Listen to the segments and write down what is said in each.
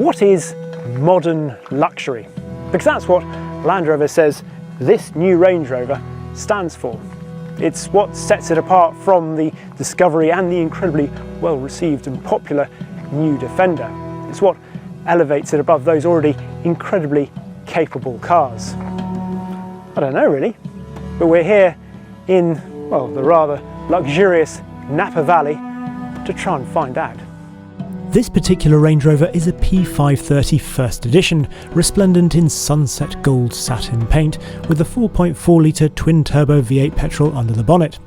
what is modern luxury? Because that's what Land Rover says this new Range Rover stands for. It's what sets it apart from the Discovery and the incredibly well-received and popular new Defender. It's what elevates it above those already incredibly capable cars. I don't know really, but we're here in, well, the rather luxurious Napa Valley to try and find out. This particular Range Rover is a P530 First Edition, resplendent in sunset gold satin paint, with a 4.4 litre twin-turbo V8 petrol under the bonnet.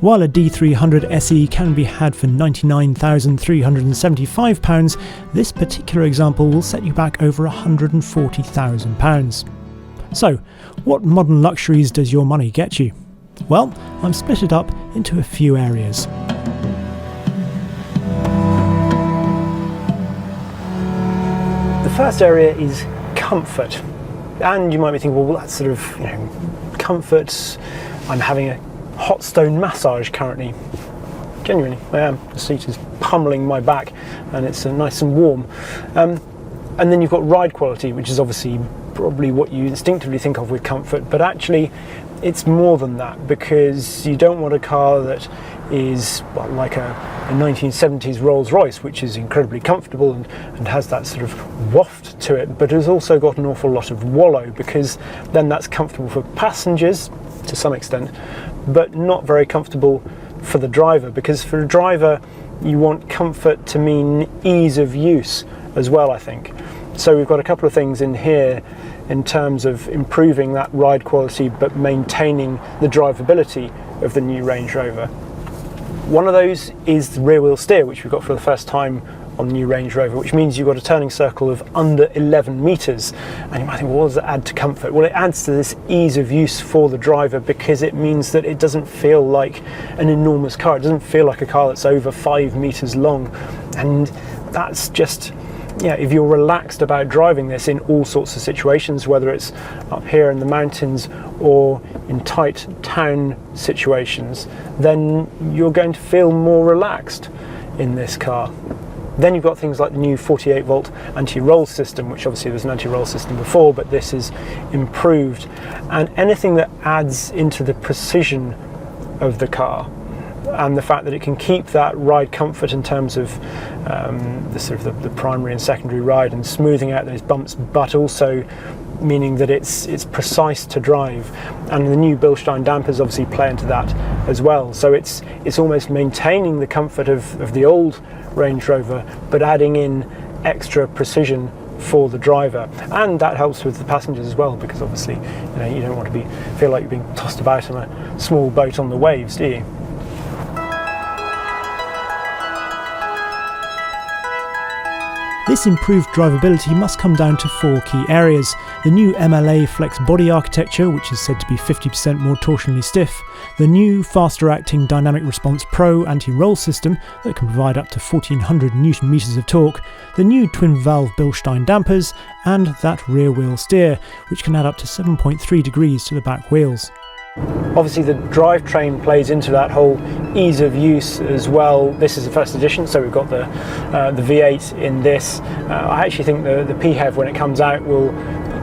While a D300 SE can be had for £99,375, this particular example will set you back over £140,000. So, what modern luxuries does your money get you? Well, I'm split it up into a few areas. The first area is comfort, and you might be thinking, well, that's sort of, comfort. I'm having a hot stone massage currently. Genuinely, I am. The seat is pummeling my back, and it's nice and warm. And then you've got ride quality, which is obviously probably what you instinctively think of with comfort, but actually it's more than that, because you don't want a car that is like a 1970s Rolls Royce, which is incredibly comfortable and has that sort of waft to it, but has also got an awful lot of wallow, because then that's comfortable for passengers to some extent, but not very comfortable for the driver, because for a driver you want comfort to mean ease of use as well, I think. So we've got a couple of things in here in terms of improving that ride quality but maintaining the drivability of the new Range Rover. One of those is the rear wheel steer, which we've got for the first time on the new Range Rover, which means you've got a turning circle of under 11 metres. And you might think, well, what does that add to comfort? Well, it adds to this ease of use for the driver, because it means that it doesn't feel like an enormous car. It doesn't feel like a car that's over 5 metres long. And that's just, if you're relaxed about driving this in all sorts of situations, whether it's up here in the mountains or in tight town situations, then you're going to feel more relaxed in this car. Then you've got things like the new 48 volt anti-roll system, which obviously was an anti-roll system before, but this is improved. And anything that adds into the precision of the car, and the fact that it can keep that ride comfort in terms of the primary and secondary ride and smoothing out those bumps, but also meaning that it's precise to drive. And the new Bilstein dampers obviously play into that as well. So it's almost maintaining the comfort of the old Range Rover, but adding in extra precision for the driver, and that helps with the passengers as well, because obviously you don't want to feel like you're being tossed about on a small boat on the waves, do you? This improved drivability must come down to 4 key areas: the new MLA Flex body architecture, which is said to be 50% more torsionally stiff, the new faster acting Dynamic Response Pro anti-roll system that can provide up to 1400 Newton meters of torque, the new twin valve Bilstein dampers, and that rear wheel steer, which can add up to 7.3 degrees to the back wheels. Obviously the drivetrain plays into that whole ease of use as well. This is the first edition, so we've got the V8 in this. I actually think the PHEV, when it comes out, will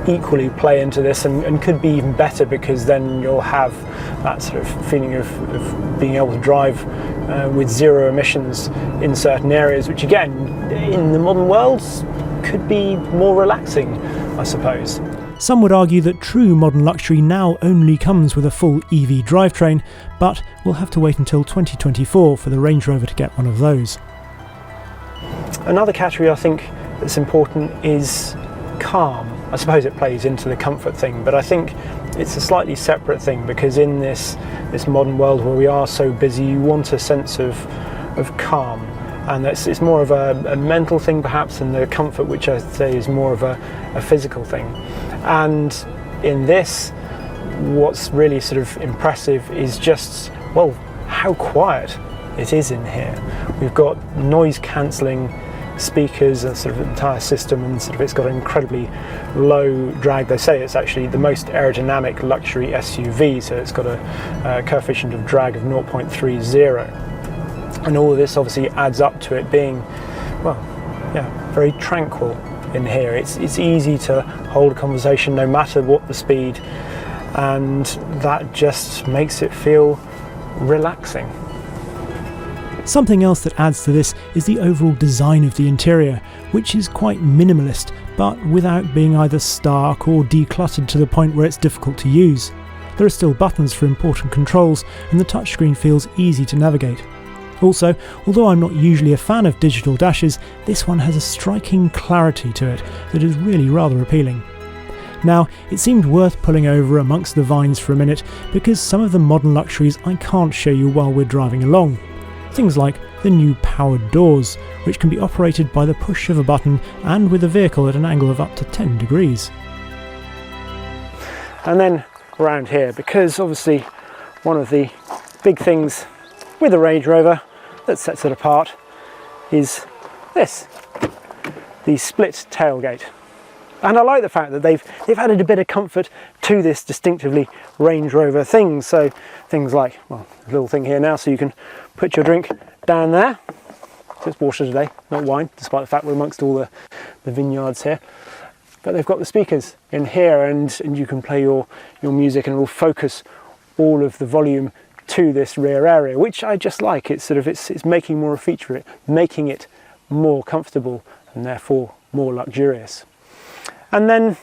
equally play into this and could be even better, because then you'll have that sort of feeling of being able to drive with zero emissions in certain areas, which again, in the modern world, could be more relaxing, I suppose. Some would argue that true modern luxury now only comes with a full EV drivetrain, but we'll have to wait until 2024 for the Range Rover to get one of those. Another category I think that's important is calm. I suppose it plays into the comfort thing, but I think it's a slightly separate thing, because in this modern world where we are so busy, you want a sense of calm. And it's more of a mental thing perhaps than the comfort, which I say is more of a physical thing. And in this, what's really sort of impressive is just, well, how quiet it is in here. We've got noise cancelling speakers, a sort of entire system, and sort of it's got an incredibly low drag. They say it's actually the most aerodynamic luxury SUV, so it's got a coefficient of drag of 0.30. And all of this obviously adds up to it being, well, yeah, very tranquil in here. It's easy to hold a conversation no matter what the speed, and that just makes it feel relaxing. Something else that adds to this is the overall design of the interior, which is quite minimalist, but without being either stark or decluttered to the point where it's difficult to use. There are still buttons for important controls, and the touchscreen feels easy to navigate. Also, although I'm not usually a fan of digital dashes, this one has a striking clarity to it that is really rather appealing. Now, it seemed worth pulling over amongst the vines for a minute, because some of the modern luxuries I can't show you while we're driving along. Things like the new powered doors, which can be operated by the push of a button and with the vehicle at an angle of up to 10 degrees. And then around here, because obviously one of the big things with the Range Rover that sets it apart is this, the split tailgate. And I like the fact that they've added a bit of comfort to this distinctively Range Rover thing. So things like, well, a little thing here now so you can put your drink down there. So it's water today, not wine, despite the fact we're amongst all the vineyards here. But they've got the speakers in here, and you can play your music, and it will focus all of the volume to this rear area, which I just like. It's making more a feature of it, making it more comfortable and therefore more luxurious. And then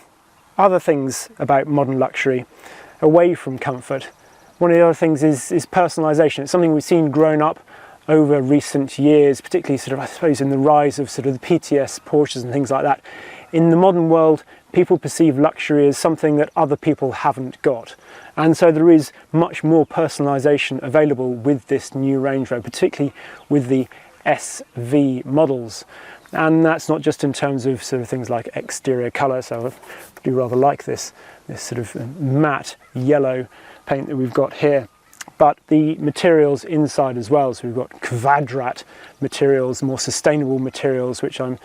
other things about modern luxury, away from comfort. One of the other things is personalisation. It's something we've seen grown up over recent years, particularly sort of, I suppose, in the rise of sort of the PTS Porsches and things like that. In the modern world, people perceive luxury as something that other people haven't got. And so there is much more personalisation available with this new Range Rover, particularly with the SV models. And that's not just in terms of sort of things like exterior colour, so I do rather like this sort of matte yellow paint that we've got here, but the materials inside as well. So we've got Quadrat materials, more sustainable materials, which I'm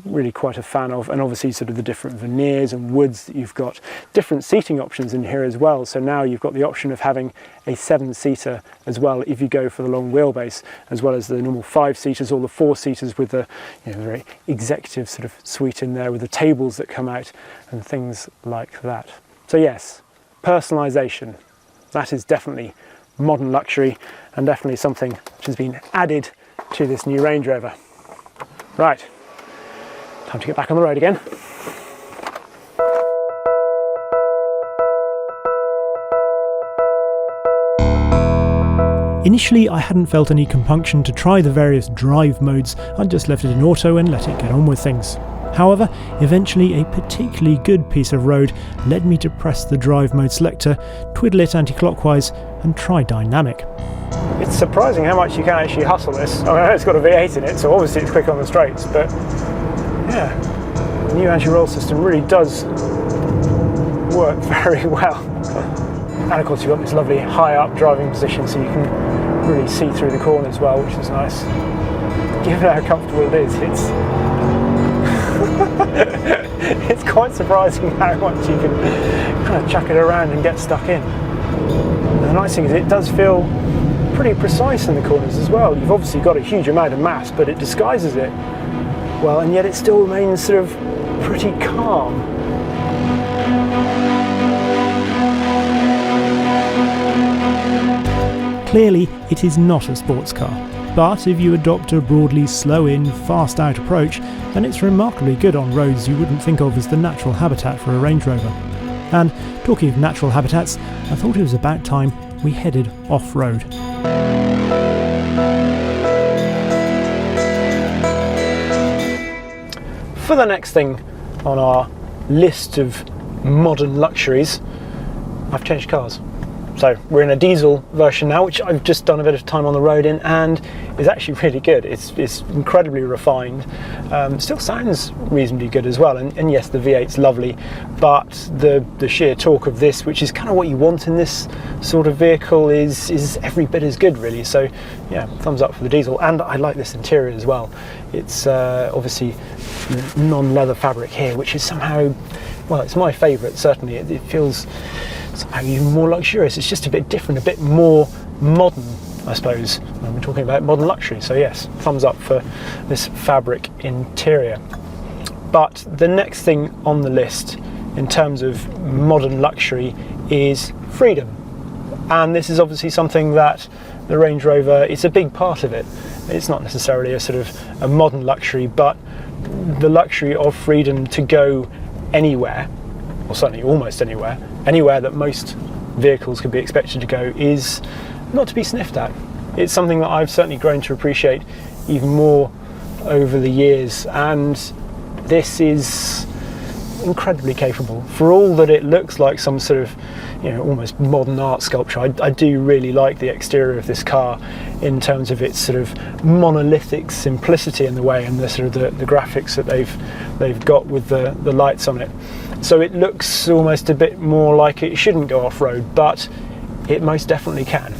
really quite a fan of, and obviously sort of the different veneers and woods that you've got. Different seating options in here as well, so now you've got the option of having a 7-seater as well if you go for the long wheelbase, as well as the normal 5-seaters or the 4-seaters with the very executive sort of suite in there with the tables that come out and things like that. So yes, personalisation, that is definitely modern luxury, and definitely something which has been added to this new Range Rover. Right, time to get back on the road again. Initially, I hadn't felt any compunction to try the various drive modes. I'd just left it in auto and let it get on with things. However, eventually a particularly good piece of road led me to press the drive mode selector, twiddle it anti-clockwise and try dynamic. It's surprising how much you can actually hustle this. I mean, I know it's got a V8 in it, so obviously it's quick on the straights, but yeah, the new anti-roll system really does work very well. And of course you've got this lovely high up driving position, so you can really see through the corner as well, which is nice. Given how comfortable it is, it's quite surprising how much you can kind of chuck it around and get stuck in. And the nice thing is it does feel pretty precise in the corners as well. You've obviously got a huge amount of mass, but it disguises it well, and yet it still remains sort of pretty calm. Clearly, it is not a sports car, but if you adopt a broadly slow in, fast out approach, then it's remarkably good on roads you wouldn't think of as the natural habitat for a Range Rover. And talking of natural habitats, I thought it was about time we headed off-road. For the next thing on our list of modern luxuries, I've changed cars. So we're in a diesel version now, which I've just done a bit of time on the road in, and is actually really good. It's incredibly refined. Still sounds reasonably good as well. And yes, the V8's lovely, but the sheer torque of this, which is kind of what you want in this sort of vehicle, is every bit as good, really. So yeah, thumbs up for the diesel. And I like this interior as well. It's obviously non-leather fabric here, which is somehow, well, it's my favourite, certainly. It feels somehow even more luxurious. It's just a bit different, a bit more modern, I suppose, when we're talking about modern luxury. So yes, thumbs up for this fabric interior. But the next thing on the list in terms of modern luxury is freedom. And this is obviously something that the Range Rover, it's a big part of it. It's not necessarily a sort of a modern luxury, but the luxury of freedom to go anywhere, or certainly almost anywhere that most vehicles could be expected to go, is not to be sniffed at. It's something that I've certainly grown to appreciate even more over the years, and this is incredibly capable. For all that it looks like some sort of, almost modern art sculpture, I do really like the exterior of this car in terms of its sort of monolithic simplicity in the way, and the sort of the graphics that they've got with the lights on it. So it looks almost a bit more like it shouldn't go off-road, but it most definitely can.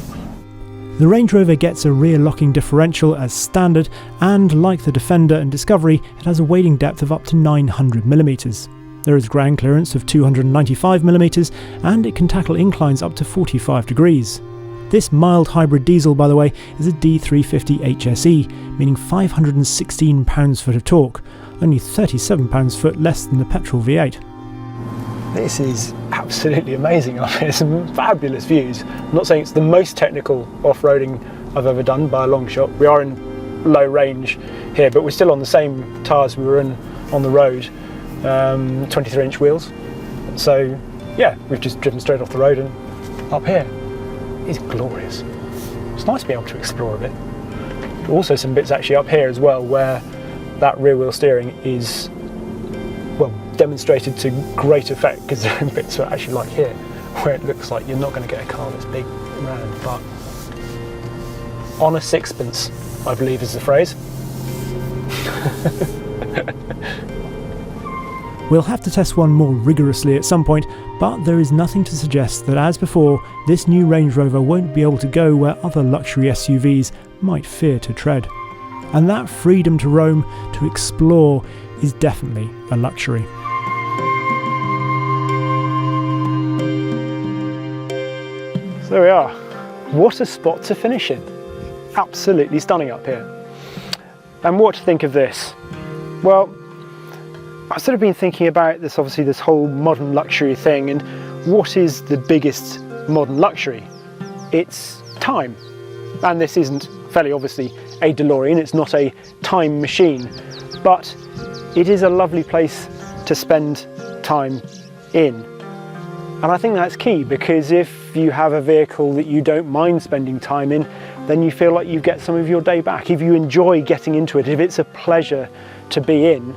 The Range Rover gets a rear locking differential as standard, and like the Defender and Discovery, it has a wading depth of up to 900mm. There is ground clearance of 295mm, and it can tackle inclines up to 45 degrees. This mild hybrid diesel, by the way, is a D350 HSE, meaning 516 pounds-foot of torque, only 37 pounds-foot less than the petrol V8. This is absolutely amazing up here, some fabulous views. I'm not saying it's the most technical off-roading I've ever done by a long shot. We are in low range here, but we're still on the same tyres we were in on the road, 23-inch wheels. So yeah, we've just driven straight off the road and up here. It's glorious. It's nice to be able to explore a bit. Also some bits actually up here as well where that rear wheel steering is, well, demonstrated to great effect, because there are bits that actually like here where it looks like you're not going to get a car that's big around, but on a sixpence, I believe is the phrase. We'll have to test one more rigorously at some point, but there is nothing to suggest that, as before, this new Range Rover won't be able to go where other luxury SUVs might fear to tread. And that freedom to roam, to explore, is definitely a luxury. So there we are. What a spot to finish in. Absolutely stunning up here. And what to think of this? Well, I've sort of been thinking about this, obviously, this whole modern luxury thing, and what is the biggest modern luxury? It's time. And this isn't, fairly obviously, a DeLorean, it's not a time machine, but it is a lovely place to spend time in. And I think that's key, because if you have a vehicle that you don't mind spending time in, then you feel like you get some of your day back. If you enjoy getting into it, if it's a pleasure to be in,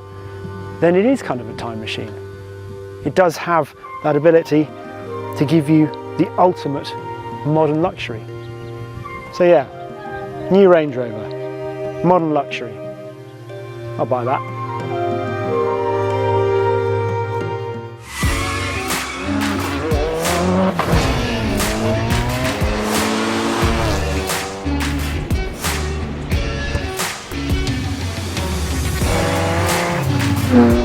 then it is kind of a time machine. It does have that ability to give you the ultimate modern luxury. So yeah, new Range Rover, modern luxury. I'll buy that. Mm-hmm.